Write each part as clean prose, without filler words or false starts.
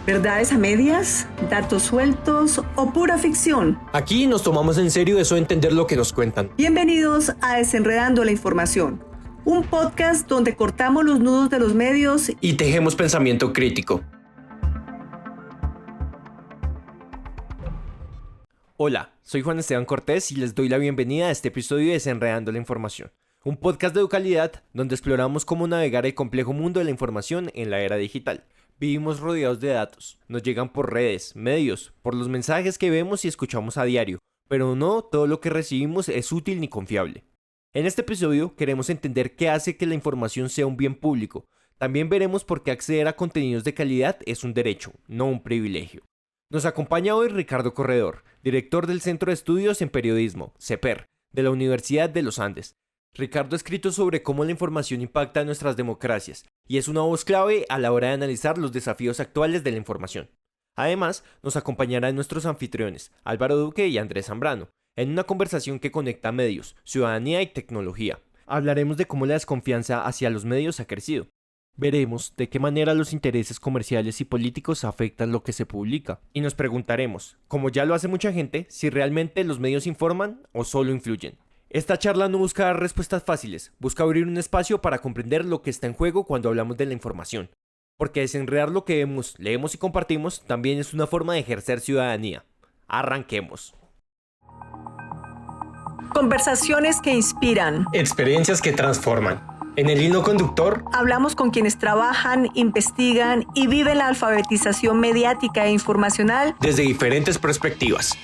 ¿Verdades a medias? ¿Datos sueltos o pura ficción? Aquí nos tomamos en serio eso de entender lo que nos cuentan. Bienvenidos a Desenredando la Información, un podcast donde cortamos los nudos de los medios y tejemos pensamiento crítico. Hola, soy Juan Esteban Cortés y les doy la bienvenida a este episodio de Desenredando la Información, un podcast de Educalidad donde exploramos cómo navegar el complejo mundo de la información en la era digital. Vivimos rodeados de datos, nos llegan por redes, medios, por los mensajes que vemos y escuchamos a diario, pero no todo lo que recibimos es útil ni confiable. En este episodio queremos entender qué hace que la información sea un bien público. También veremos por qué acceder a contenidos de calidad es un derecho, no un privilegio. Nos acompaña hoy Ricardo Corredor, director del Centro de Estudios en Periodismo, CEPER, de la Universidad de los Andes. Ricardo ha escrito sobre cómo la información impacta en nuestras democracias y es una voz clave a la hora de analizar los desafíos actuales de la información. Además, nos acompañarán nuestros anfitriones, Álvaro Duque y Andrés Zambrano, en una conversación que conecta medios, ciudadanía y tecnología. Hablaremos de cómo la desconfianza hacia los medios ha crecido. Veremos de qué manera los intereses comerciales y políticos afectan lo que se publica. Y nos preguntaremos, como ya lo hace mucha gente, si realmente los medios informan o solo influyen. Esta charla no busca dar respuestas fáciles, busca abrir un espacio para comprender lo que está en juego cuando hablamos de la información. Porque desenredar lo que vemos, leemos y compartimos también es una forma de ejercer ciudadanía. Arranquemos. Conversaciones que inspiran. Experiencias que transforman. En el hilo conductor, hablamos con quienes trabajan, investigan y viven la alfabetización mediática e informacional desde diferentes perspectivas.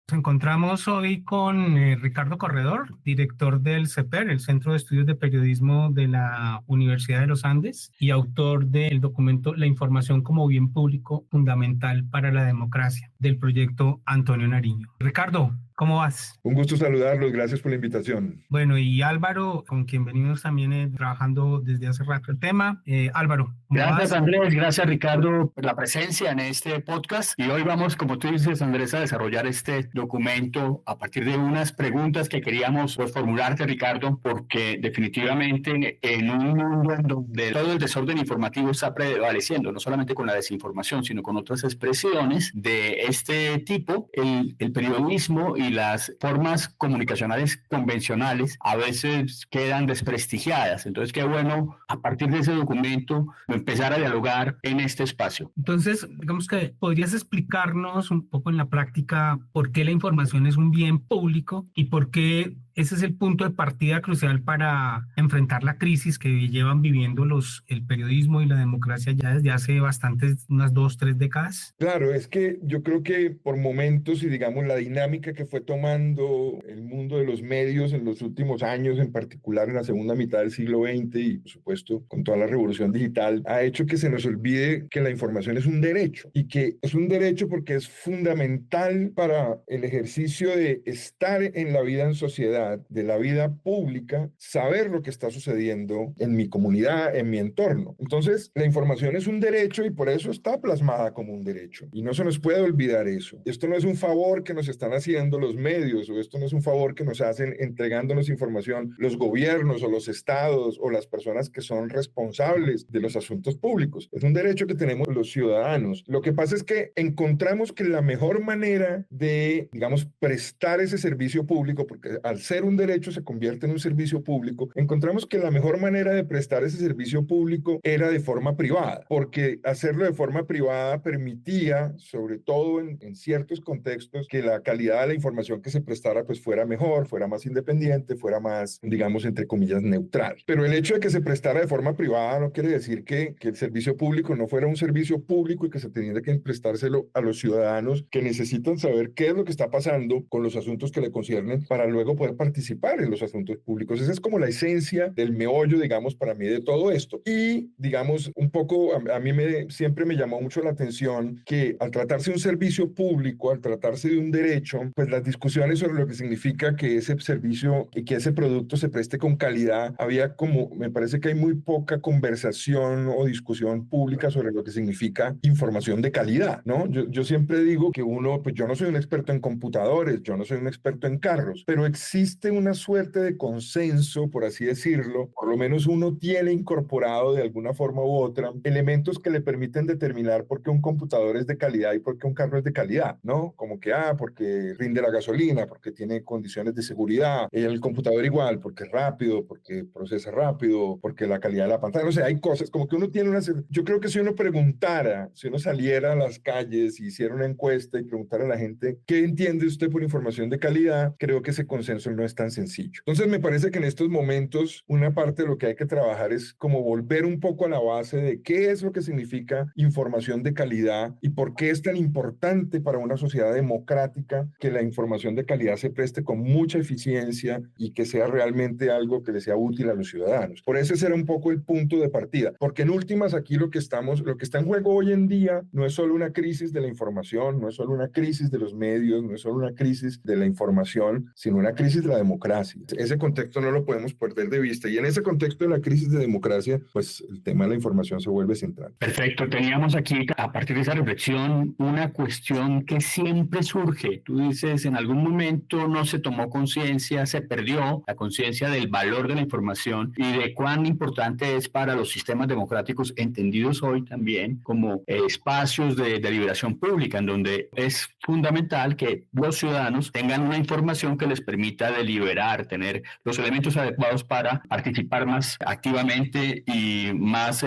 Nos encontramos hoy con Ricardo Corredor, director del CEPER, el Centro de Estudios de Periodismo de la Universidad de los Andes, y autor del documento La información como bien público fundamental para la democracia, del proyecto Antonio Nariño. Ricardo, ¿cómo vas? Un gusto saludarlos, gracias por la invitación. Bueno, y Álvaro, con quien venimos también trabajando desde hace rato el tema. Álvaro, ¿cómo Gracias, vas? Andrés, gracias, Ricardo, por la presencia en este podcast. Y hoy vamos, como tú dices, Andrés, a desarrollar este documento a partir de unas preguntas que queríamos formularte, Ricardo, porque definitivamente en un mundo en donde todo el desorden informativo está prevaleciendo, no solamente con la desinformación, sino con otras expresiones de este tipo, el periodismo y las formas comunicacionales convencionales a veces quedan desprestigiadas. Entonces, qué bueno, a partir de ese documento, empezar a dialogar en este espacio. Entonces, digamos que podrías explicarnos un poco en la práctica por qué la información es un bien público y por qué ese es el punto de partida crucial para enfrentar la crisis que llevan viviendo el periodismo y la democracia ya desde hace unas 2-3 décadas. Claro, es que yo creo que por momentos y digamos la dinámica que fue tomando el mundo de los medios en los últimos años, en particular en la segunda mitad del siglo XX y por supuesto con toda la revolución digital, ha hecho que se nos olvide que la información es un derecho y que es un derecho porque es fundamental para el ejercicio de estar en la vida en sociedad, de la vida pública, saber lo que está sucediendo en mi comunidad, en mi entorno. Entonces, la información es un derecho y por eso está plasmada como un derecho. Y no se nos puede olvidar eso. Esto no es un favor que nos están haciendo los medios o esto no es un favor que nos hacen entregándonos información los gobiernos o los estados o las personas que son responsables de los asuntos públicos. Es un derecho que tenemos los ciudadanos. Lo que pasa es que encontramos que la mejor manera de, digamos, prestar ese servicio público, porque al ser un derecho se convierte en un servicio público, encontramos que la mejor manera de prestar ese servicio público era de forma privada, porque hacerlo de forma privada permitía, sobre todo en ciertos contextos, que la calidad de la información que se prestara pues fuera mejor, fuera más independiente, fuera más, digamos, entre comillas, neutral. Pero el hecho de que se prestara de forma privada no quiere decir que el servicio público no fuera un servicio público y que se tenía que prestárselo a los ciudadanos que necesitan saber qué es lo que está pasando con los asuntos que le conciernen para luego poder participar en los asuntos públicos. Esa es como la esencia del meollo, digamos, para mí de todo esto. Y, digamos, un poco, a mí siempre me llamó mucho la atención que al tratarse de un servicio público, al tratarse de un derecho, pues las discusiones sobre lo que significa que ese servicio y que ese producto se preste con calidad, había como, me parece que hay muy poca conversación o discusión pública sobre lo que significa información de calidad, ¿no? Yo siempre digo que uno, pues yo no soy un experto en computadores, yo no soy un experto en carros, pero existe existe una suerte de consenso, por así decirlo, por lo menos uno tiene incorporado de alguna forma u otra elementos que le permiten determinar por qué un computador es de calidad y por qué un carro es de calidad, ¿no? Como que, porque rinde la gasolina, porque tiene condiciones de seguridad, el computador igual, porque es rápido, porque procesa rápido, porque la calidad de la pantalla, no sé, hay cosas, como que uno tiene una... Yo creo que si uno preguntara, si uno saliera a las calles y hiciera una encuesta y preguntara a la gente, ¿qué entiende usted por información de calidad? Creo que ese consenso no es tan sencillo. Entonces me parece que en estos momentos una parte de lo que hay que trabajar es como volver un poco a la base de qué es lo que significa información de calidad y por qué es tan importante para una sociedad democrática que la información de calidad se preste con mucha eficiencia y que sea realmente algo que le sea útil a los ciudadanos. Por eso ese era un poco el punto de partida, porque en últimas aquí lo que está en juego hoy en día no es solo una crisis de la información, no es solo una crisis de los medios, no es solo una crisis de la información, sino una crisis de la democracia. Ese contexto no lo podemos perder de vista y en ese contexto de la crisis de democracia, pues el tema de la información se vuelve central. Perfecto, teníamos aquí a partir de esa reflexión una cuestión que siempre surge. Tú dices, en algún momento no se tomó conciencia, se perdió la conciencia del valor de la información y de cuán importante es para los sistemas democráticos entendidos hoy también como espacios de deliberación pública, en donde es fundamental que los ciudadanos tengan una información que les permita deliberar, tener los elementos adecuados para participar más activamente y más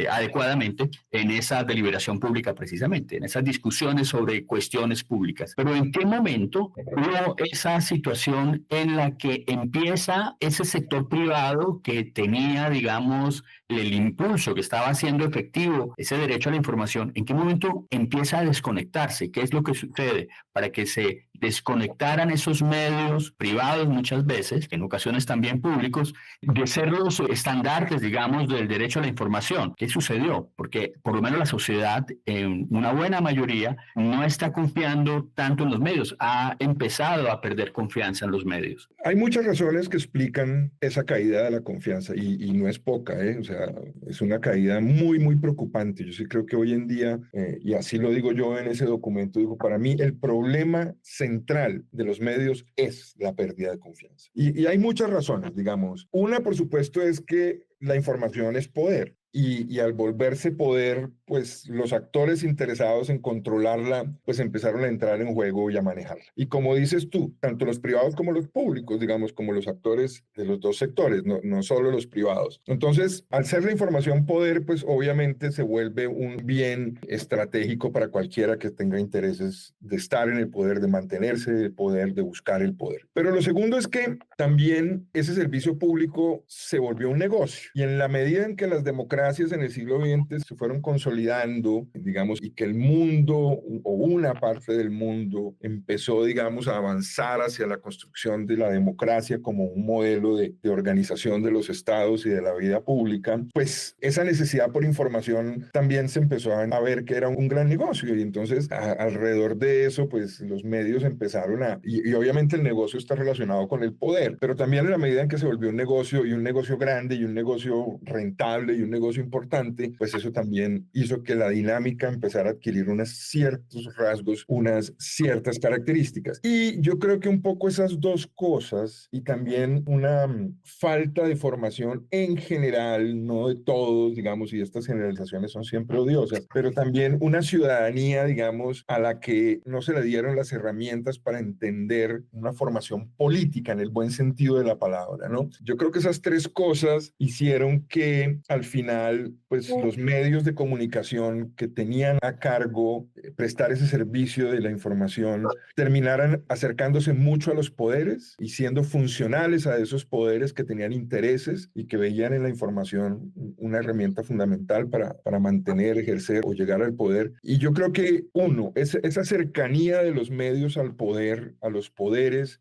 adecuadamente en esa deliberación pública precisamente, en esas discusiones sobre cuestiones públicas. Pero ¿en qué momento hubo esa situación en la que empieza ese sector privado que tenía, digamos, el impulso, que estaba haciendo efectivo ese derecho a la información? ¿En qué momento empieza a desconectarse? ¿Qué es lo que sucede para que se desconectaran esos medios privados muchas veces, en ocasiones también públicos, de ser los estandartes, digamos, del derecho a la información? ¿Qué sucedió? Porque por lo menos la sociedad, en una buena mayoría, no está confiando tanto en los medios, ha empezado a perder confianza en los medios. Hay muchas razones que explican esa caída de la confianza y no es poca, ¿eh? O sea, es una caída muy, muy preocupante. Yo sí creo que hoy en día, y así lo digo yo en ese documento, digo, para mí el problema central de los medios es la pérdida de confianza. Y hay muchas razones, digamos. Una, por supuesto, es que la información es poder. Y al volverse poder, pues los actores interesados en controlarla, pues empezaron a entrar en juego y a manejarla. Y como dices tú, tanto los privados como los públicos, digamos, como los actores de los dos sectores, no solo los privados. Entonces, al ser la información poder, pues obviamente se vuelve un bien estratégico para cualquiera que tenga intereses de estar en el poder, de mantenerse en el poder, de buscar el poder. Pero lo segundo es que también ese servicio público se volvió un negocio. Y en la medida en que las democracias en el siglo XX se fueron consolidando, digamos, y que el mundo o una parte del mundo empezó, digamos, a avanzar hacia la construcción de la democracia como un modelo de organización de los estados y de la vida pública, pues esa necesidad por información también se empezó a ver que era un gran negocio y entonces alrededor de eso, pues los medios empezaron y obviamente el negocio está relacionado con el poder, pero también en la medida en que se volvió un negocio y un negocio grande y un negocio rentable y un negocio importante, pues eso también hizo que la dinámica empezara a adquirir unos ciertos rasgos, unas ciertas características. Y yo creo que un poco esas dos cosas y también una falta de formación en general, no de todos, digamos, y estas generalizaciones son siempre odiosas, pero también una ciudadanía, digamos, a la que no se le dieron las herramientas para entender una formación política en el buen sentido de la palabra, ¿no? Yo creo que esas tres cosas hicieron que al final pues los medios de comunicación que tenían a cargo prestar ese servicio de la información terminaran acercándose mucho a los poderes y siendo funcionales a esos poderes que tenían intereses y que veían en la información una herramienta fundamental para mantener, ejercer o llegar al poder. Y yo creo que esa cercanía de los medios al poder, a los poderes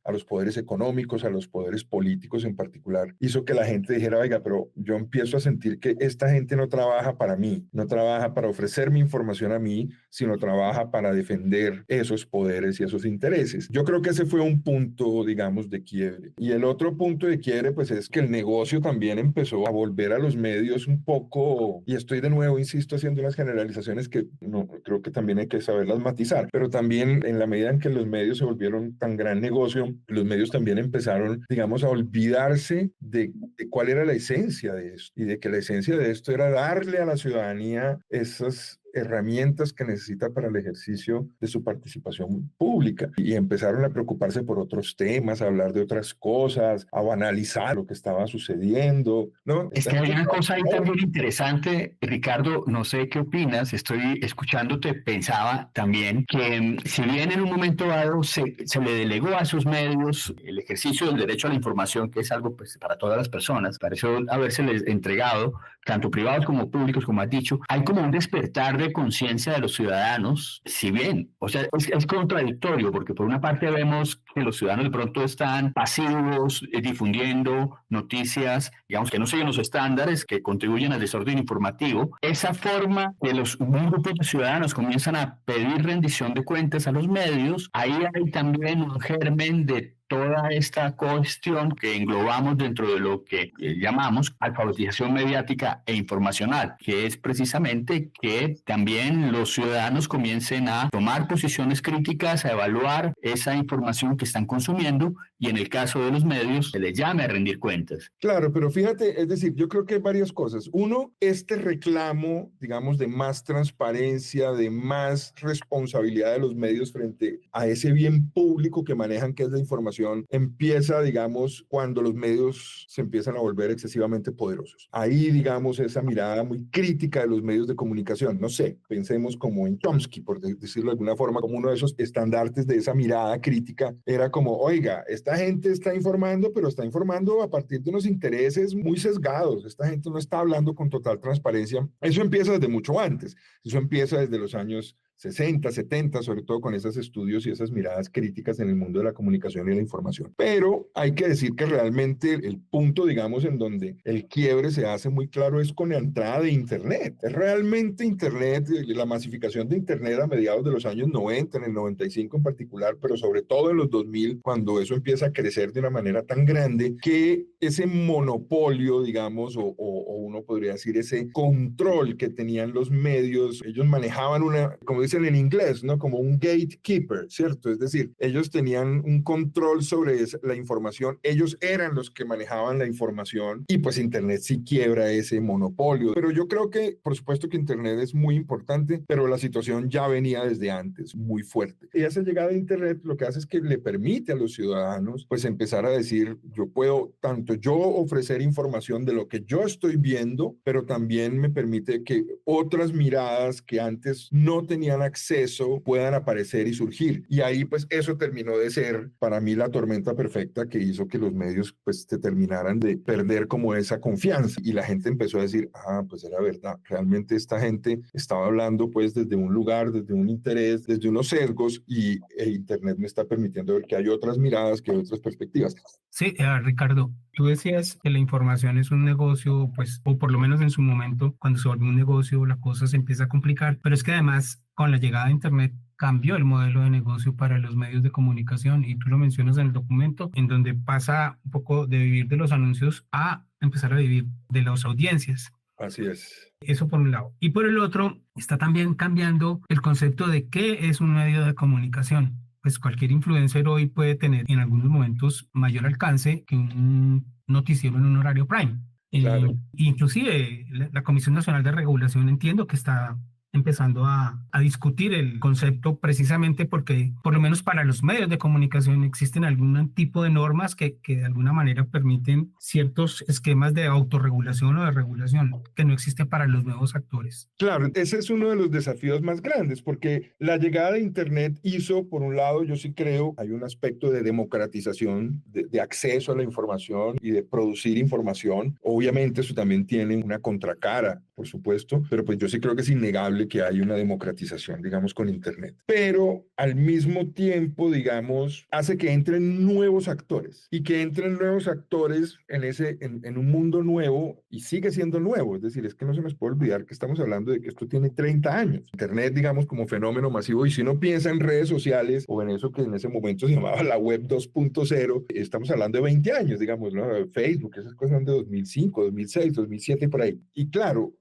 económicos, a los poderes políticos en particular, hizo que la gente dijera, oiga, pero yo empiezo a sentir que esta gente no trabaja para mí, no trabaja para ofrecerme información a mí, sino trabaja para defender esos poderes y esos intereses. Yo creo que ese fue un punto, digamos, de quiebre. Y el otro punto de quiebre, pues es que el negocio también empezó a volver a los medios un poco, y estoy de nuevo, insisto, haciendo unas generalizaciones que no creo que también hay que saberlas matizar, pero también en la medida en que los medios se volvieron tan gran negocio, los medios también empezaron, digamos, a olvidarse de cuál era la esencia de esto, y de que la esencia de esto era darle a la ciudadanía esas herramientas que necesita para el ejercicio de su participación pública, y empezaron a preocuparse por otros temas, a hablar de otras cosas, a banalizar lo que estaba sucediendo, ¿no? Es que hay una cosa ahí también interesante, Ricardo, no sé qué opinas, estoy escuchándote, pensaba también que si bien en un momento dado se le delegó a esos medios el ejercicio del derecho a la información, que es algo pues para todas las personas, pareció habérseles entregado, tanto privados como públicos, como has dicho, hay como un despertar de conciencia de los ciudadanos, si bien, o sea, es contradictorio, porque por una parte vemos que los ciudadanos de pronto están pasivos, difundiendo noticias, digamos, que no siguen los estándares, que contribuyen al desorden informativo. Esa forma de un grupo de ciudadanos comienzan a pedir rendición de cuentas a los medios, ahí hay también un germen de toda esta cuestión que englobamos dentro de lo que llamamos alfabetización mediática e informacional, que es precisamente que también los ciudadanos comiencen a tomar posiciones críticas, a evaluar esa información que están consumiendo y en el caso de los medios se les llame a rendir cuentas. Claro, pero fíjate, es decir, yo creo que hay varias cosas. Uno, este reclamo, digamos, de más transparencia, de más responsabilidad de los medios frente a ese bien público que manejan, que es la información, empieza, digamos, cuando los medios se empiezan a volver excesivamente poderosos. Ahí, digamos, esa mirada muy crítica de los medios de comunicación, no sé, pensemos como en Chomsky, por decirlo de alguna forma, como uno de esos estandartes de esa mirada crítica, era como, oiga, esta gente está informando, pero está informando a partir de unos intereses muy sesgados, esta gente no está hablando con total transparencia. Eso empieza desde mucho antes, eso empieza desde los años 60, 70, sobre todo con esos estudios y esas miradas críticas en el mundo de la comunicación y la información. Pero hay que decir que realmente el punto, digamos, en donde el quiebre se hace muy claro es con la entrada de Internet. Es realmente Internet, la masificación de Internet a mediados de los años 90, en el 95 en particular, pero sobre todo en los 2000, cuando eso empieza a crecer de una manera tan grande que ese monopolio, digamos, o uno podría decir ese control que tenían los medios, ellos manejaban una, como dicen en inglés, ¿no? Como un gatekeeper, ¿cierto? Es decir, ellos tenían un control sobre la información, ellos eran los que manejaban la información y pues Internet sí quiebra ese monopolio. Pero yo creo que, por supuesto que Internet es muy importante, pero la situación ya venía desde antes, muy fuerte. Y esa llegada de Internet lo que hace es que le permite a los ciudadanos pues empezar a decir, yo puedo tanto yo ofrecer información de lo que yo estoy viendo, pero también me permite que otras miradas que antes no tenían acceso puedan aparecer y surgir. Y ahí pues eso terminó de ser para mí la tormenta perfecta que hizo que los medios pues se terminaran de perder como esa confianza y la gente empezó a decir, pues era verdad, realmente esta gente estaba hablando pues desde un lugar, desde un interés, desde unos sesgos y Internet me está permitiendo ver que hay otras miradas, que hay otras perspectivas. Sí, Ricardo, tú decías que la información es un negocio, pues, o por lo menos en su momento, cuando se vuelve un negocio, la cosa se empieza a complicar, pero es que además, con la llegada de Internet, cambió el modelo de negocio para los medios de comunicación y tú lo mencionas en el documento, en donde pasa un poco de vivir de los anuncios a empezar a vivir de las audiencias. Así es. Eso por un lado. Y por el otro, está también cambiando el concepto de qué es un medio de comunicación. Pues cualquier influencer hoy puede tener en algunos momentos mayor alcance que un noticiero en un horario prime. Claro. Inclusive la Comisión Nacional de Regulación entiendo que está empezando a discutir el concepto precisamente porque por lo menos para los medios de comunicación existen algún tipo de normas que de alguna manera permiten ciertos esquemas de autorregulación o de regulación que no existe para los nuevos actores. Claro, ese es uno de los desafíos más grandes porque la llegada de Internet hizo, por un lado, yo sí creo, hay un aspecto de democratización, de acceso a la información y de producir información. Obviamente eso también tiene una contracara, por supuesto, pero pues yo sí creo que es innegable indudable que hay una democratización, digamos, con Internet. Pero al mismo tiempo, digamos, hace que entren nuevos actores y que entren nuevos actores en un mundo nuevo y sigue siendo nuevo. Es decir, es que no se nos puede olvidar que estamos hablando de que esto tiene 30 años. Internet, digamos, como fenómeno masivo, y si uno piensa en redes sociales o en eso que en ese momento se llamaba la web 2.0, estamos hablando de 20 años, digamos, ¿no? Facebook, esas cosas son de 2005, 2006, 2007, por ahí. Y claro,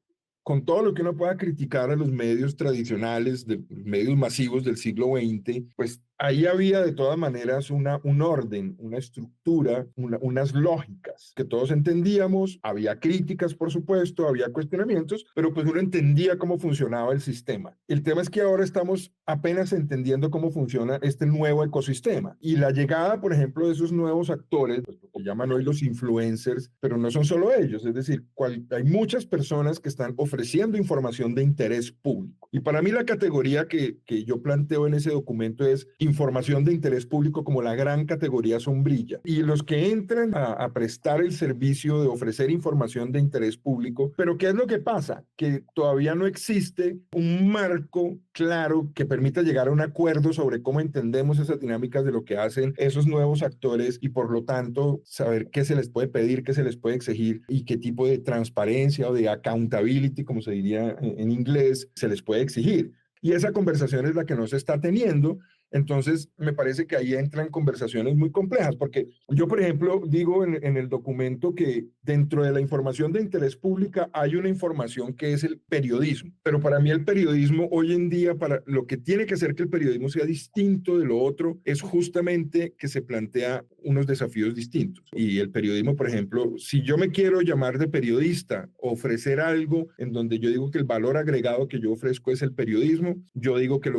con todo lo que uno pueda criticar a los medios tradicionales, de los medios masivos del siglo XX, pues ahí había de todas maneras un orden, una estructura, unas lógicas que todos entendíamos. Había críticas, por supuesto, había cuestionamientos, pero pues uno entendía cómo funcionaba el sistema. El tema es que ahora estamos apenas entendiendo cómo funciona este nuevo ecosistema. Y la llegada, por ejemplo, de esos nuevos actores, pues lo que llaman hoy los influencers, pero no son solo ellos, es decir, hay muchas personas que están ofreciendo información de interés público. Y para mí la categoría que yo planteo en ese documento es información de interés público como la gran categoría sombrilla. Y los que entran a prestar el servicio de ofrecer información de interés público, pero ¿qué es lo que pasa? Que todavía no existe un marco claro que permita llegar a un acuerdo sobre cómo entendemos esas dinámicas de lo que hacen esos nuevos actores y por lo tanto saber qué se les puede pedir, qué se les puede exigir y qué tipo de transparencia o de accountability, como se diría en inglés, se les puede exigir. Y esa conversación es la que no se está teniendo. Entonces, me parece que ahí entran conversaciones muy complejas, porque yo, por ejemplo, digo en el documento que dentro de la información de interés pública hay una información que es el periodismo, pero para mí el periodismo hoy en día, para lo que tiene que hacer que el periodismo sea distinto de lo otro, es justamente que se plantea unos desafíos distintos. Y el periodismo, por ejemplo, si yo me quiero llamar de periodista, ofrecer algo en donde yo digo que el valor agregado que yo ofrezco es el periodismo, yo digo que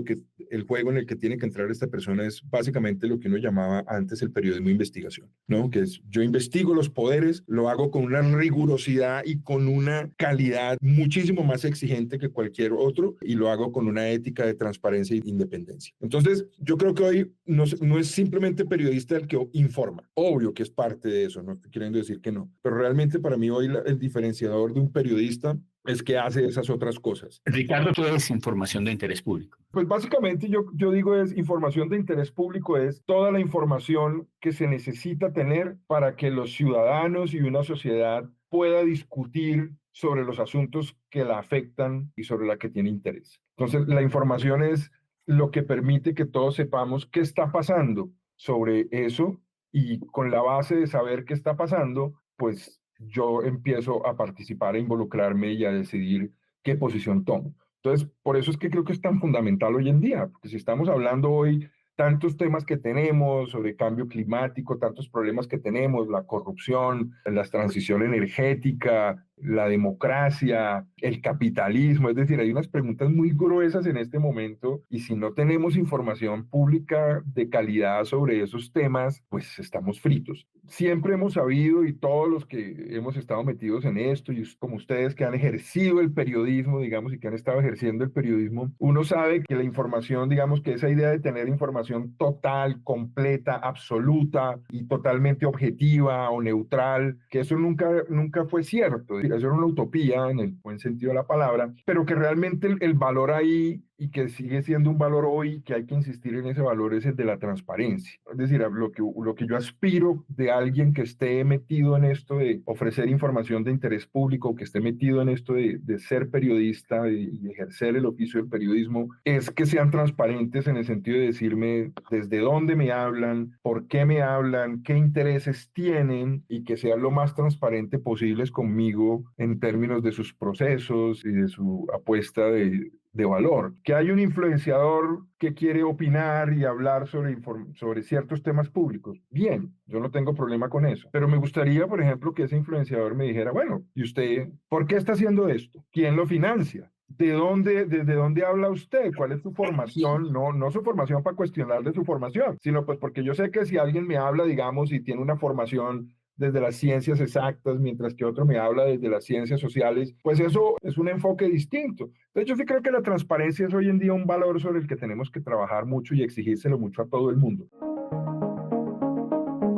el juego en el que tiene que entrar esta persona es básicamente lo que uno llamaba antes el periodismo de investigación, ¿no? Que es, yo investigo los poderes, lo hago con una rigurosidad y con una calidad muchísimo más exigente que cualquier otro, y lo hago con una ética de transparencia e independencia. Entonces, yo creo que hoy no es simplemente periodista el que informa. Obvio que es parte de eso, no estoy queriendo decir que no, pero realmente para mí hoy el diferenciador de un periodista es que hace esas otras cosas. Ricardo, ¿qué es información de interés público? Pues básicamente yo digo es información de interés público, es toda la información que se necesita tener para que los ciudadanos y una sociedad pueda discutir sobre los asuntos que la afectan y sobre la que tiene interés. Entonces, la información es lo que permite que todos sepamos qué está pasando sobre eso, y con la base de saber qué está pasando, pues yo empiezo a participar, a involucrarme y a decidir qué posición tomo. Entonces, por eso es que creo que es tan fundamental hoy en día, porque si estamos hablando hoy tantos temas que tenemos sobre cambio climático, tantos problemas que tenemos, la corrupción, la transición energética, la democracia, el capitalismo, es decir, hay unas preguntas muy gruesas en este momento, y si no tenemos información pública de calidad sobre esos temas, pues estamos fritos. Siempre hemos sabido, y todos los que hemos estado metidos en esto, y como ustedes que han ejercido el periodismo, digamos, y que han estado ejerciendo el periodismo, uno sabe que la información, digamos, que esa idea de tener información total, completa, absoluta y totalmente objetiva o neutral, que eso nunca fue cierto. Eso era una utopía en el buen sentido de la palabra, pero que realmente el valor ahí, y que sigue siendo un valor hoy, que hay que insistir en ese valor, es el de la transparencia. Es decir, lo que yo aspiro de alguien que esté metido en esto de ofrecer información de interés público, que esté metido en esto de ser periodista y ejercer el oficio del periodismo, es que sean transparentes en el sentido de decirme desde dónde me hablan, por qué me hablan, qué intereses tienen, y que sean lo más transparente posibles conmigo en términos de sus procesos y de su apuesta de valor. Que hay un influenciador que quiere opinar y hablar sobre ciertos temas públicos, bien, yo no tengo problema con eso, pero me gustaría, por ejemplo, que ese influenciador me dijera, bueno, ¿y usted por qué está haciendo esto? ¿Quién lo financia? ¿Desde dónde habla usted? ¿Cuál es su formación? No su formación para cuestionarle su formación, sino pues porque yo sé que si alguien me habla, digamos, y tiene una formación desde las ciencias exactas, mientras que otro me habla desde las ciencias sociales, pues eso es un enfoque distinto. Entonces yo sí creo que la transparencia es hoy en día un valor sobre el que tenemos que trabajar mucho y exigírselo mucho a todo el mundo.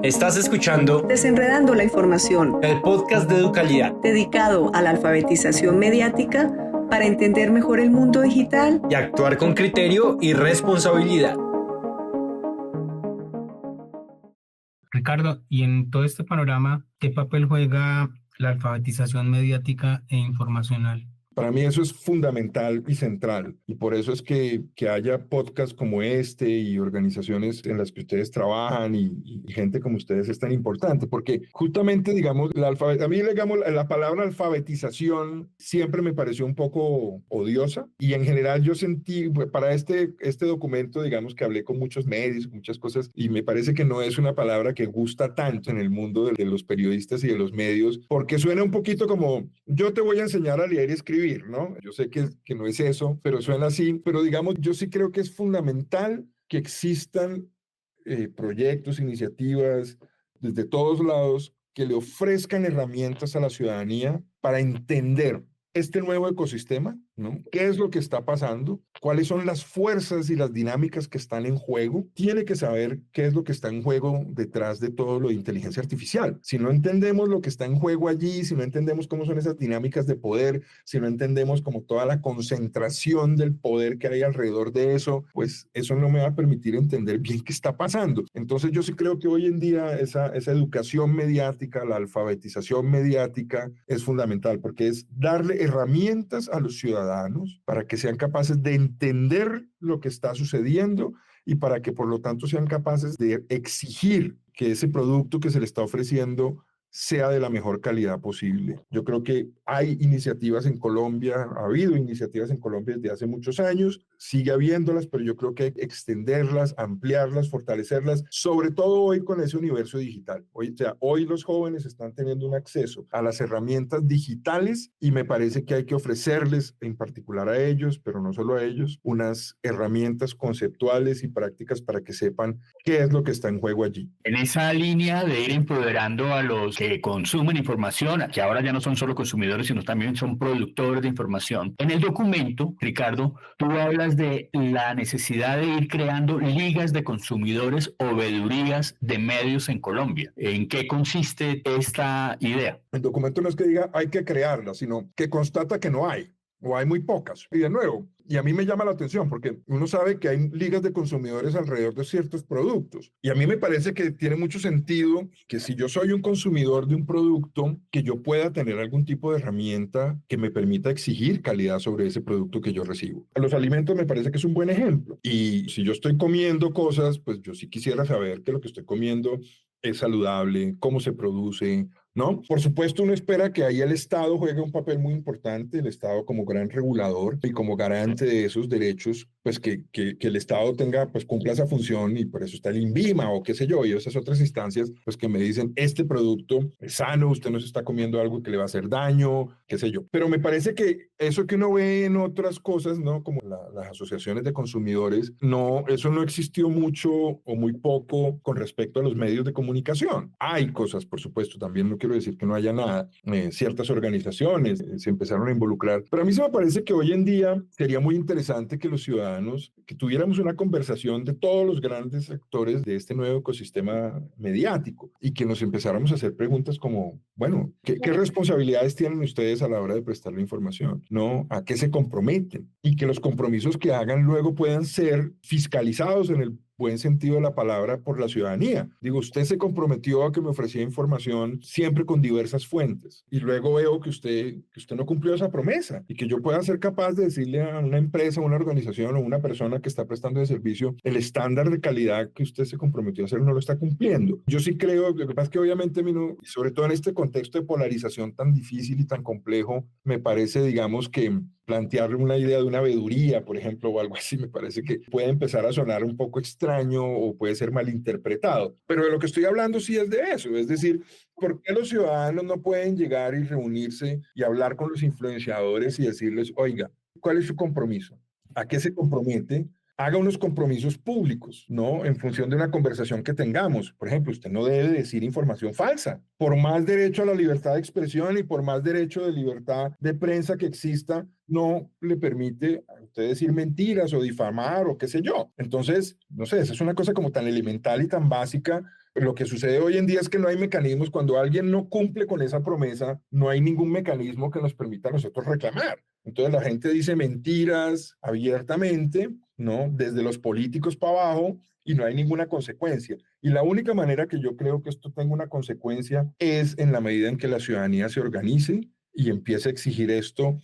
Estás escuchando Desenredando la información, el podcast de Educalidad, dedicado a la alfabetización mediática para entender mejor el mundo digital y actuar con criterio y responsabilidad. Ricardo, y en todo este panorama, ¿qué papel juega la alfabetización mediática e informacional? Para mí eso es fundamental y central, y por eso es que haya podcasts como este y organizaciones en las que ustedes trabajan y gente como ustedes es tan importante, porque justamente, digamos, a mí, digamos, la palabra alfabetización siempre me pareció un poco odiosa, y en general yo sentí, para este documento, digamos que hablé con muchos medios, muchas cosas, y me parece que no es una palabra que gusta tanto en el mundo de los periodistas y de los medios, porque suena un poquito como, yo te voy a enseñar a leer y escribir, ¿no? Yo sé que no es eso, pero suena así. Pero digamos, yo sí creo que es fundamental que existan proyectos, iniciativas desde todos lados que le ofrezcan herramientas a la ciudadanía para entender este nuevo ecosistema, ¿no? ¿Qué es lo que está pasando? ¿Cuáles son las fuerzas y las dinámicas que están en juego? Tiene que saber qué es lo que está en juego detrás de todo lo de inteligencia artificial. Si no entendemos lo que está en juego allí, si no entendemos cómo son esas dinámicas de poder, si no entendemos como toda la concentración del poder que hay alrededor de eso, pues eso no me va a permitir entender bien qué está pasando. Entonces yo sí creo que hoy en día esa educación mediática, la alfabetización mediática es fundamental, porque es darle herramientas a los ciudadanos para que sean capaces de entender lo que está sucediendo y para que por lo tanto sean capaces de exigir que ese producto que se le está ofreciendo sea de la mejor calidad posible. Yo creo que hay iniciativas en Colombia, ha habido iniciativas en Colombia desde hace muchos años, sigue habiéndolas, pero yo creo que hay que extenderlas, ampliarlas, fortalecerlas, sobre todo hoy con ese universo digital. Hoy los jóvenes están teniendo un acceso a las herramientas digitales y me parece que hay que ofrecerles, en particular a ellos, pero no solo a ellos, unas herramientas conceptuales y prácticas para que sepan qué es lo que está en juego allí. En esa línea de ir empoderando a los que consumen información, que ahora ya no son solo consumidores, sino también son productores de información. En el documento, Ricardo, tú hablas de la necesidad de ir creando ligas de consumidores o veedurías de medios en Colombia. ¿En qué consiste esta idea? El documento no es que diga hay que crearlas, sino que constata que no hay, o hay muy pocas. Y de nuevo, y a mí me llama la atención porque uno sabe que hay ligas de consumidores alrededor de ciertos productos. Y a mí me parece que tiene mucho sentido que si yo soy un consumidor de un producto, que yo pueda tener algún tipo de herramienta que me permita exigir calidad sobre ese producto que yo recibo. Los alimentos me parece que es un buen ejemplo. Y si yo estoy comiendo cosas, pues yo sí quisiera saber que lo que estoy comiendo es saludable, cómo se produce, ¿no? Por supuesto, uno espera que ahí el Estado juegue un papel muy importante, el Estado como gran regulador y como garante de esos derechos, pues que el Estado tenga, pues cumpla esa función, y por eso está el INVIMA o qué sé yo, y esas otras instancias, pues que me dicen, este producto es sano, usted no se está comiendo algo que le va a hacer daño, qué sé yo. Pero me parece que eso que uno ve en otras cosas, ¿no? Como las asociaciones de consumidores, no, eso no existió mucho o muy poco con respecto a los medios de comunicación. Hay cosas, por supuesto, también no quiero decir que no haya nada. Ciertas organizaciones se empezaron a involucrar, pero a mí se me parece que hoy en día sería muy interesante que los ciudadanos, que tuviéramos una conversación de todos los grandes actores de este nuevo ecosistema mediático y que nos empezáramos a hacer preguntas como, bueno, ¿qué responsabilidades tienen ustedes a la hora de prestar la información? ¿No? ¿A qué se comprometen? Y que los compromisos que hagan luego puedan ser fiscalizados en el buen sentido de la palabra por la ciudadanía. Digo, usted se comprometió a que me ofrecía información siempre con diversas fuentes y luego veo que usted no cumplió esa promesa y que yo pueda ser capaz de decirle a una empresa, una organización o una persona que está prestando el servicio el estándar de calidad que usted se comprometió a hacer no lo está cumpliendo. Yo sí creo, lo que pasa es que obviamente sobre todo en este contexto de polarización tan difícil y tan complejo, me parece, digamos, que plantearle una idea de una veeduría, por ejemplo, o algo así, me parece que puede empezar a sonar un poco extraño o puede ser malinterpretado. Pero de lo que estoy hablando sí es de eso, es decir, ¿por qué los ciudadanos no pueden llegar y reunirse y hablar con los influenciadores y decirles, oiga, ¿cuál es su compromiso? ¿A qué se compromete? Haga unos compromisos públicos, ¿no? En función de una conversación que tengamos. Por ejemplo, usted no debe decir información falsa. Por más derecho a la libertad de expresión y por más derecho de libertad de prensa que exista, no le permite a usted decir mentiras o difamar o qué sé yo. Entonces, no sé, esa es una cosa como tan elemental y tan básica. Lo que sucede hoy en día es que no hay mecanismos. Cuando alguien no cumple con esa promesa, no hay ningún mecanismo que nos permita a nosotros reclamar. Entonces la gente dice mentiras abiertamente, ¿no? Desde los políticos para abajo, y no hay ninguna consecuencia. Y la única manera que yo creo que esto tenga una consecuencia es en la medida en que la ciudadanía se organice y empiece a exigir esto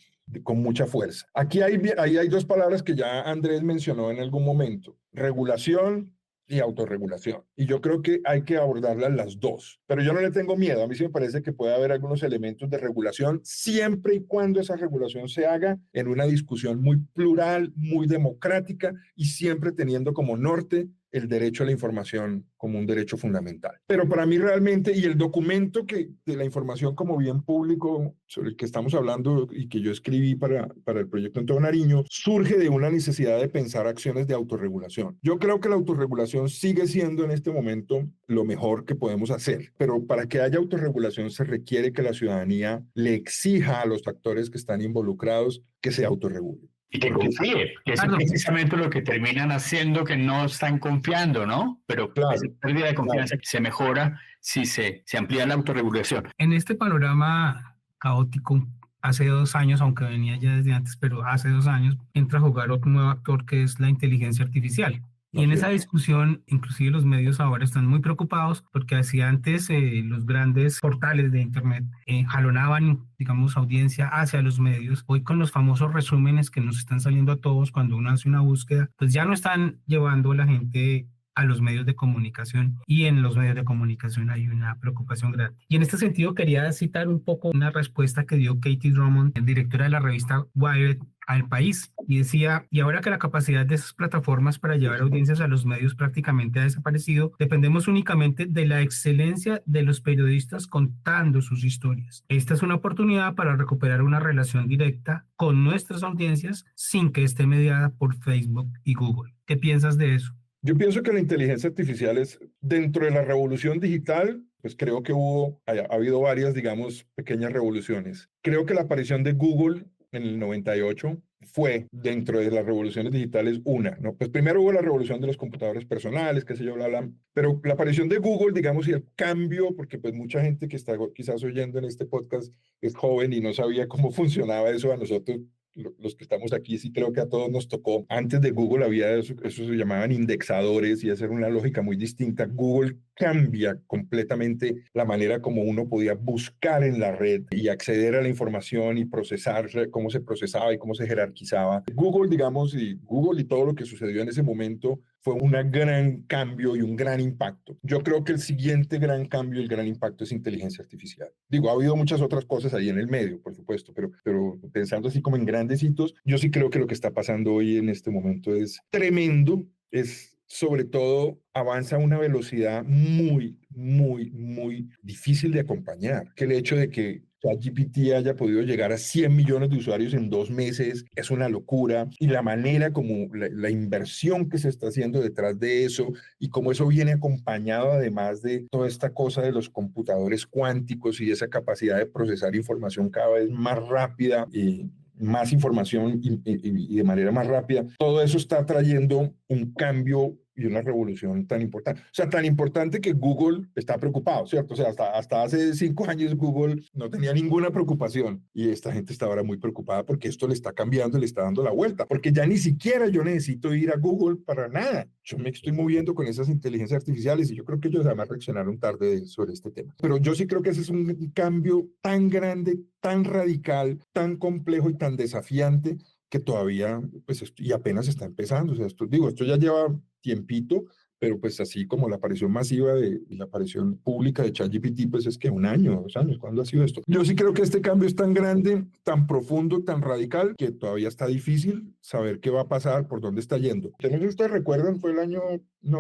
con mucha fuerza. Aquí hay dos palabras que ya Andrés mencionó en algún momento: regulación y autorregulación. Y yo creo que hay que abordarlas las dos. Pero yo no le tengo miedo. A mí sí me parece que puede haber algunos elementos de regulación, siempre y cuando esa regulación se haga en una discusión muy plural, muy democrática, y siempre teniendo como norte el derecho a la información como un derecho fundamental. Pero para mí realmente, y el documento de la información como bien público sobre el que estamos hablando y que yo escribí para el proyecto Antonio Nariño, surge de una necesidad de pensar acciones de autorregulación. Yo creo que la autorregulación sigue siendo en este momento lo mejor que podemos hacer, pero para que haya autorregulación se requiere que la ciudadanía le exija a los actores que están involucrados que se autorregulen. Y que confíe, que es precisamente lo que terminan haciendo, que no están confiando, ¿no? Pero claro, esa pérdida de confianza que se mejora si se amplía la autorregulación. En este panorama caótico, hace 2 años, aunque venía ya desde antes, pero hace 2 años, entra a jugar otro nuevo actor que es la inteligencia artificial. Y en esa discusión, inclusive los medios ahora están muy preocupados porque así antes los grandes portales de Internet jalonaban, digamos, audiencia hacia los medios. Hoy con los famosos resúmenes que nos están saliendo a todos cuando uno hace una búsqueda, pues ya no están llevando a la gente a los medios de comunicación, y en los medios de comunicación hay una preocupación grande. Y en este sentido quería citar un poco una respuesta que dio Katie Drummond, directora de la revista Wired, al País, y decía: y ahora que la capacidad de esas plataformas para llevar audiencias a los medios prácticamente ha desaparecido, dependemos únicamente de la excelencia de los periodistas contando sus historias. Esta es una oportunidad para recuperar una relación directa con nuestras audiencias sin que esté mediada por Facebook y Google. ¿Qué piensas de eso? Yo pienso que la inteligencia artificial es, dentro de la revolución digital, pues creo que ha habido varias, digamos, pequeñas revoluciones. Creo que la aparición de Google en el 98 fue, dentro de las revoluciones digitales, una, ¿no? Pues primero hubo la revolución de los computadores personales, qué sé yo, bla, bla, pero la aparición de Google, digamos, y el cambio, porque pues mucha gente que está quizás oyendo en este podcast es joven y no sabía cómo funcionaba eso. A nosotros, los que estamos aquí, sí creo que a todos nos tocó. Antes de Google había eso se llamaban indexadores, y esa era una lógica muy distinta. Google cambia completamente la manera como uno podía buscar en la red y acceder a la información y procesar, cómo se procesaba y cómo se jerarquizaba. Google, digamos, y todo lo que sucedió en ese momento fue un gran cambio y un gran impacto. Yo creo que el siguiente gran cambio y el gran impacto es inteligencia artificial. Digo, ha habido muchas otras cosas ahí en el medio, por supuesto, pero pensando así como en grandes hitos, yo sí creo que lo que está pasando hoy en este momento es tremendo. Es, sobre todo, avanza a una velocidad muy, muy, muy difícil de acompañar. Que el hecho de que ChatGPT haya podido llegar a 100 millones de usuarios en 2 meses es una locura, y la manera como la inversión que se está haciendo detrás de eso, y cómo eso viene acompañado además de toda esta cosa de los computadores cuánticos y esa capacidad de procesar información cada vez más rápida y más información y de manera más rápida, todo eso está trayendo un cambio y una revolución tan importante. O sea, tan importante que Google está preocupado, ¿cierto? O sea, hasta hace 5 años Google no tenía ninguna preocupación, y esta gente está ahora muy preocupada porque esto le está cambiando, le está dando la vuelta, porque ya ni siquiera yo necesito ir a Google para nada. Yo me estoy moviendo con esas inteligencias artificiales, y yo creo que ellos además reaccionaron tarde sobre este tema. Pero yo sí creo que ese es un cambio tan grande, tan radical, tan complejo y tan desafiante, que todavía, pues, y apenas está empezando. O sea, esto ya lleva tiempito, pero pues así como la aparición masiva y la aparición pública de ChatGPT, pues es que 1 año, 2 años, ¿cuándo ha sido esto? Yo sí creo que este cambio es tan grande, tan profundo, tan radical, que todavía está difícil saber qué va a pasar, por dónde está yendo. No sé si ustedes recuerdan, fue el año,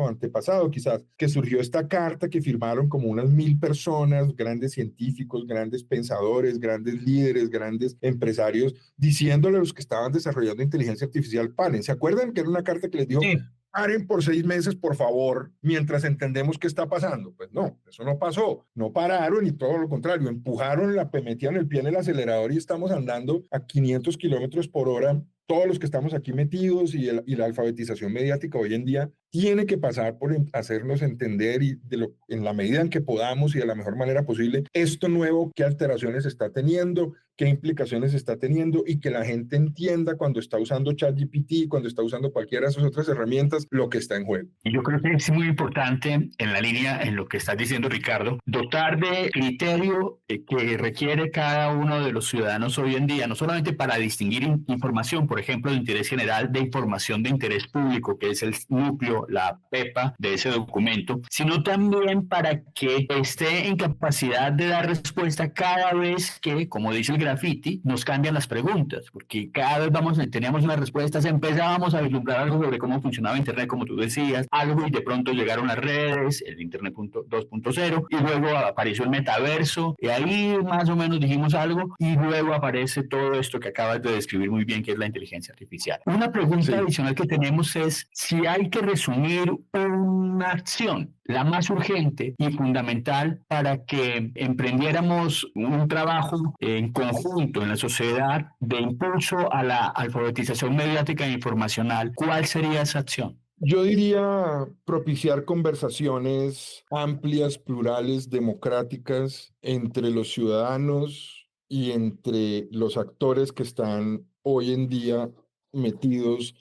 antepasado quizás, que surgió esta carta que firmaron como unas 1000 personas, grandes científicos, grandes pensadores, grandes líderes, grandes empresarios, diciéndole a los que estaban desarrollando inteligencia artificial: paren. ¿Se acuerdan que era una carta que les dijo: sí, paren por 6 meses, por favor, mientras entendemos qué está pasando? Pues no, eso no pasó. No pararon, y todo lo contrario, empujaron, metían el pie en el acelerador, y estamos andando a 500 kilómetros por hora. Todos los que estamos aquí metidos, y la alfabetización mediática hoy en día tiene que pasar por hacernos entender y en la medida en que podamos y de la mejor manera posible, esto nuevo, qué alteraciones está teniendo, qué implicaciones está teniendo y que la gente entienda cuando está usando ChatGPT, cuando está usando cualquiera de esas otras herramientas, lo que está en juego. Y yo creo que es muy importante en la línea, en lo que estás diciendo, Ricardo, dotar de criterio que requiere cada uno de los ciudadanos hoy en día, no solamente para distinguir información, por ejemplo, de interés general, de información de interés público, que es el núcleo, la PEPA de ese documento, sino también para que esté en capacidad de dar respuesta cada vez que, como dice el graffiti, nos cambian las preguntas, porque cada vez teníamos unas respuestas, empezábamos a vislumbrar algo sobre cómo funcionaba Internet, como tú decías, algo y de pronto llegaron las redes, el Internet 2.0, y luego apareció el metaverso, y ahí más o menos dijimos algo, y luego aparece todo esto que acabas de describir muy bien, que es la inteligencia artificial. Una pregunta adicional que tenemos es si hay que resumir una acción, la más urgente y fundamental para que emprendiéramos un trabajo en conjunto en la sociedad de impulso a la alfabetización mediática e informacional. ¿Cuál sería esa acción? Yo diría propiciar conversaciones amplias, plurales, democráticas entre los ciudadanos y entre los actores que están hoy en día metidos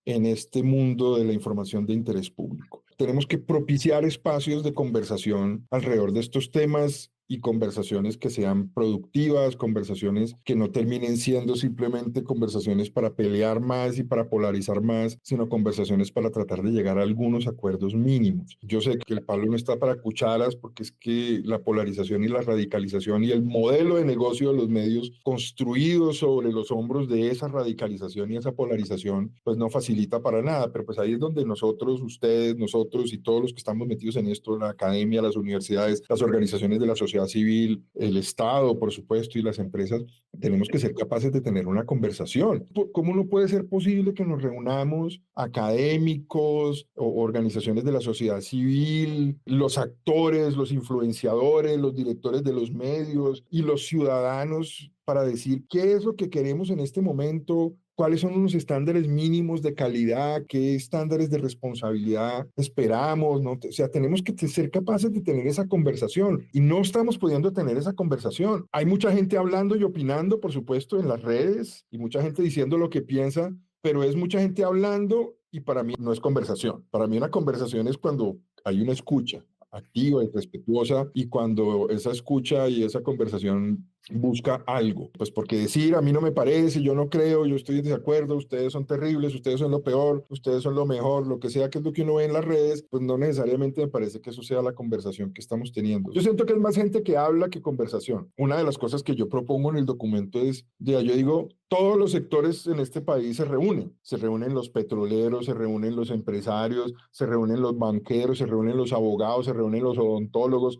en este mundo de la información de interés público. Tenemos que propiciar espacios de conversación alrededor de estos temas y conversaciones que sean productivas, conversaciones que no terminen siendo simplemente conversaciones para pelear más y para polarizar más, sino conversaciones para tratar de llegar a algunos acuerdos mínimos. Yo sé que el palo no está para cucharas porque es que la polarización y la radicalización y el modelo de negocio de los medios construido sobre los hombros de esa radicalización y esa polarización, pues no facilita para nada, pero pues ahí es donde nosotros, ustedes, nosotros y todos los que estamos metidos en esto, la academia, las universidades, las organizaciones de la sociedad civil, el Estado, por supuesto, y las empresas, tenemos que ser capaces de tener una conversación. ¿Cómo no puede ser posible que nos reunamos académicos o organizaciones de la sociedad civil, los actores, los influenciadores, los directores de los medios y los ciudadanos para decir qué es lo que queremos en este momento? ¿Cuáles son unos estándares mínimos de calidad? ¿Qué estándares de responsabilidad esperamos? ¿No? O sea, tenemos que ser capaces de tener esa conversación y no estamos pudiendo tener esa conversación. Hay mucha gente hablando y opinando, por supuesto, en las redes y mucha gente diciendo lo que piensa, pero es mucha gente hablando y para mí no es conversación. Para mí una conversación es cuando hay una escucha activa y respetuosa y cuando esa escucha y esa conversación busca algo, pues porque decir a mí no me parece, yo no creo, yo estoy en desacuerdo, ustedes son terribles, ustedes son lo peor, ustedes son lo mejor, lo que sea que es lo que uno ve en las redes, pues no necesariamente me parece que eso sea la conversación que estamos teniendo. Yo siento que es más gente que habla que conversación. Una de las cosas que yo propongo en el documento es, yo digo, todos los sectores en este país se reúnen los petroleros, se reúnen los empresarios, se reúnen los banqueros, se reúnen los abogados, se reúnen los odontólogos,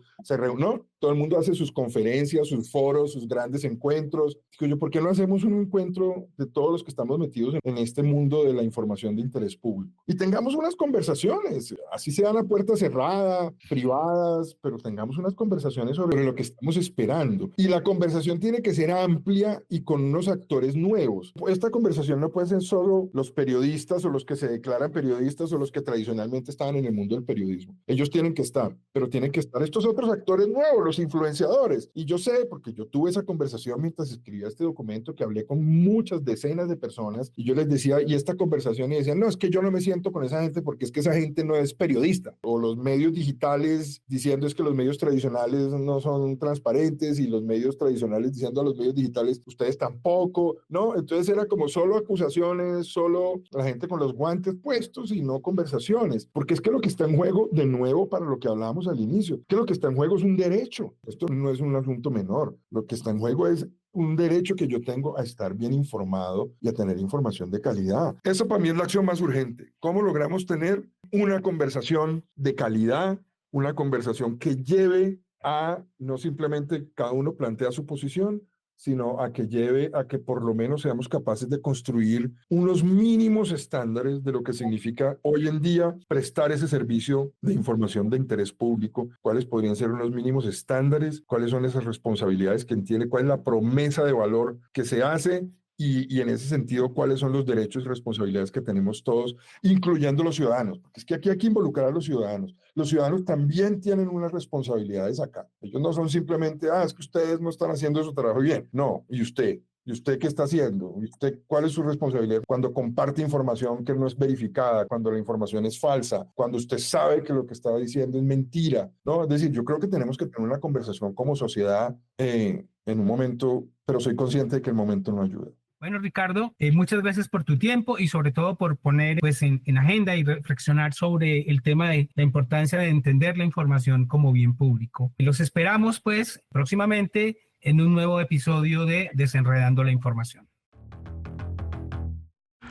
¿no? Todo el mundo hace sus conferencias, sus foros, sus grandes encuentros. Digo yo, ¿por qué no hacemos un encuentro de todos los que estamos metidos en este mundo de la información de interés público? Y tengamos unas conversaciones, así sean a puerta cerrada, privadas, pero tengamos unas conversaciones sobre lo que estamos esperando. Y la conversación tiene que ser amplia y con unos actores nuevos. Esta conversación no puede ser solo los periodistas o los que se declaran periodistas o los que tradicionalmente estaban en el mundo del periodismo. Ellos tienen que estar, pero tienen que estar estos otros actores nuevos, los influenciadores. Y yo sé, porque yo tuve esa conversación mientras escribía este documento, que hablé con muchas decenas de personas y yo les decía, y esta conversación, y decían, no, es que yo no me siento con esa gente porque es que esa gente no es periodista. O los medios digitales diciendo es que los medios tradicionales no son transparentes y los medios tradicionales diciendo a los medios digitales, ustedes tampoco, ¿no? Entonces era como solo acusaciones, solo la gente con los guantes puestos y no conversaciones. Porque es que lo que está en juego, de nuevo, para lo que hablábamos al inicio, que lo que está en juego es un derecho. Esto no es un asunto menor. Lo que está en juego es un derecho que yo tengo a estar bien informado y a tener información de calidad. Eso para mí es la acción más urgente. ¿Cómo logramos tener una conversación de calidad, una conversación que lleve a no simplemente cada uno plantea su posición, sino a que lleve a que por lo menos seamos capaces de construir unos mínimos estándares de lo que significa hoy en día prestar ese servicio de información de interés público? ¿Cuáles podrían ser unos mínimos estándares? ¿Cuáles son esas responsabilidades que tiene? ¿Cuál es la promesa de valor que se hace? y en ese sentido cuáles son los derechos y responsabilidades que tenemos todos, incluyendo los ciudadanos, porque es que aquí hay que involucrar a los ciudadanos. Los ciudadanos también tienen unas responsabilidades acá. Ellos no son simplemente, es que ustedes no están haciendo su trabajo bien. No, ¿y usted? ¿Y usted qué está haciendo? ¿Y usted cuál es su responsabilidad cuando comparte información que no es verificada, cuando la información es falsa, cuando usted sabe que lo que está diciendo es mentira? ¿No? Es decir, yo creo que tenemos que tener una conversación como sociedad en un momento, pero soy consciente de que el momento no ayuda. Bueno, Ricardo, muchas gracias por tu tiempo y sobre todo por poner pues, en agenda y reflexionar sobre el tema de la importancia de entender la información como bien público. Los esperamos pues próximamente en un nuevo episodio de Desenredando la Información.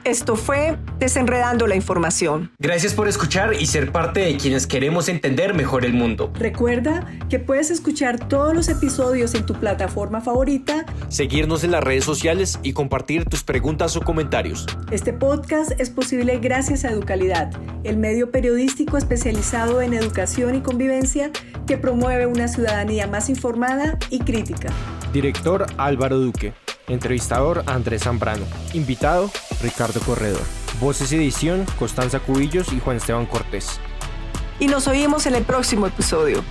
Esto fue Desenredando la Información. Gracias por escuchar y ser parte de quienes queremos entender mejor el mundo. Recuerda que puedes escuchar todos los episodios en tu plataforma favorita, Seguirnos en las redes sociales y compartir tus preguntas o comentarios. Este podcast es posible gracias a Educalidad, el medio periodístico especializado en educación y convivencia que promueve una ciudadanía más informada y crítica. Director Álvaro Duque. Entrevistador Andrés Zambrano. Invitado Ricardo Corredor. Voces y edición Constanza Cubillos y Juan Esteban Cortés. Y nos oímos en el próximo episodio.